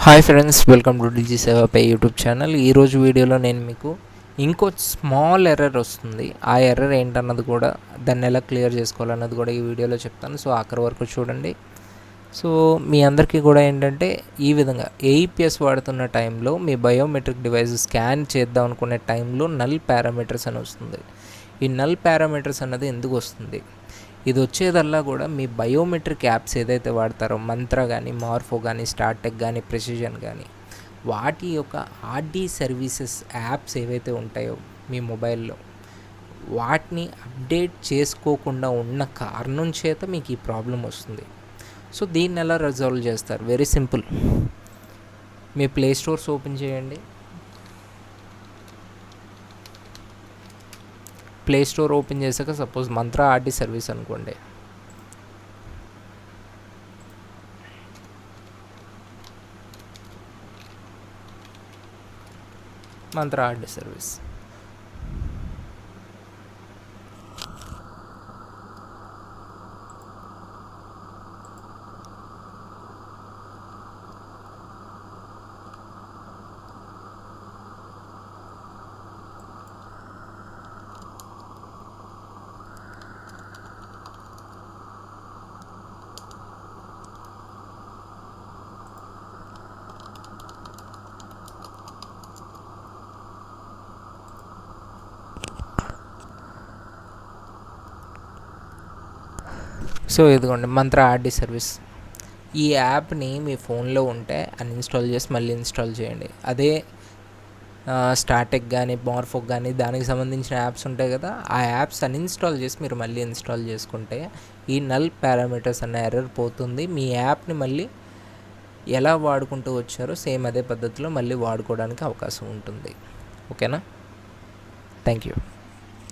Hi friends, welcome to డిజి సేవ pay YouTube channel. ఈరోజు వీడియోలో నేను మీకు ఇంకో స్మాల్ ఎర్రర్ వస్తుంది. ఆ ఎర్రర్ ఏంటన్నది కూడా, దాన్ని ఎలా క్లియర్ చేసుకోవాలన్నది కూడా ఈ వీడియోలో చెప్తాను. సో ఆఖరి వరకు చూడండి. సో మీ అందరికీ కూడా ఏంటంటే, ఈ విధంగా ఏఈపిఎస్ వాడుతున్న టైంలో మీ బయోమెట్రిక్ డివైస్ స్కాన్ చేద్దాం అనుకునే టైంలో నల్ పారామీటర్స్ అని వస్తుంది. ఈ నల్ పారామీటర్స్ అన్నది ఎందుకు వస్తుంది? ఇది వచ్చేదల్లా కూడా మీ బయోమెట్రిక్ యాప్స్ ఏదైతే వాడతారో, మంత్ర కానీ, మార్ఫో కానీ, స్టార్టెక్ కానీ, ప్రెసిజన్ కానీ, వాటి యొక్క ఆర్డీ సర్వీసెస్ యాప్స్ ఏవైతే ఉంటాయో మీ మొబైల్లో, వాటిని అప్డేట్ చేసుకోకుండా ఉన్న కారణం చేత మీకు ఈ ప్రాబ్లం వస్తుంది. సో దీన్ని ఎలా రిజాల్వ్ చేస్తారు? Very simple. మీ ప్లే స్టోర్స్ ఓపెన్ చేయండి. ప్లే స్టోర్ ఓపెన్ చేశాక సపోజ్ మంత్ర ఆర్డీ సర్వీస్ అనుకోండి. మంత్ర ఆర్డీ సర్వీస్ సో ఇదిగోండి మంత్ర ఆర్డీ సర్వీస్. ఈ యాప్ని మీ ఫోన్లో ఉంటే అన్ఇన్స్టాల్ చేసి మళ్ళీ ఇన్స్టాల్ చేయండి. అదే స్టార్టెక్ కానీ, మార్ఫోక్ కానీ, దానికి సంబంధించిన యాప్స్ ఉంటాయి కదా, ఆ యాప్స్ అన్ఇన్స్టాల్ చేసి మీరు మళ్ళీ ఇన్స్టాల్ చేసుకుంటే ఈ నల్ పారామీటర్స్ అన్న ఎర్రర్ పోతుంది. మీ యాప్ని మళ్ళీ ఎలా వాడుకుంటూ వచ్చారో సేమ్ అదే పద్ధతిలో మళ్ళీ వాడుకోవడానికి అవకాశం ఉంటుంది. ఓకేనా? Thank you.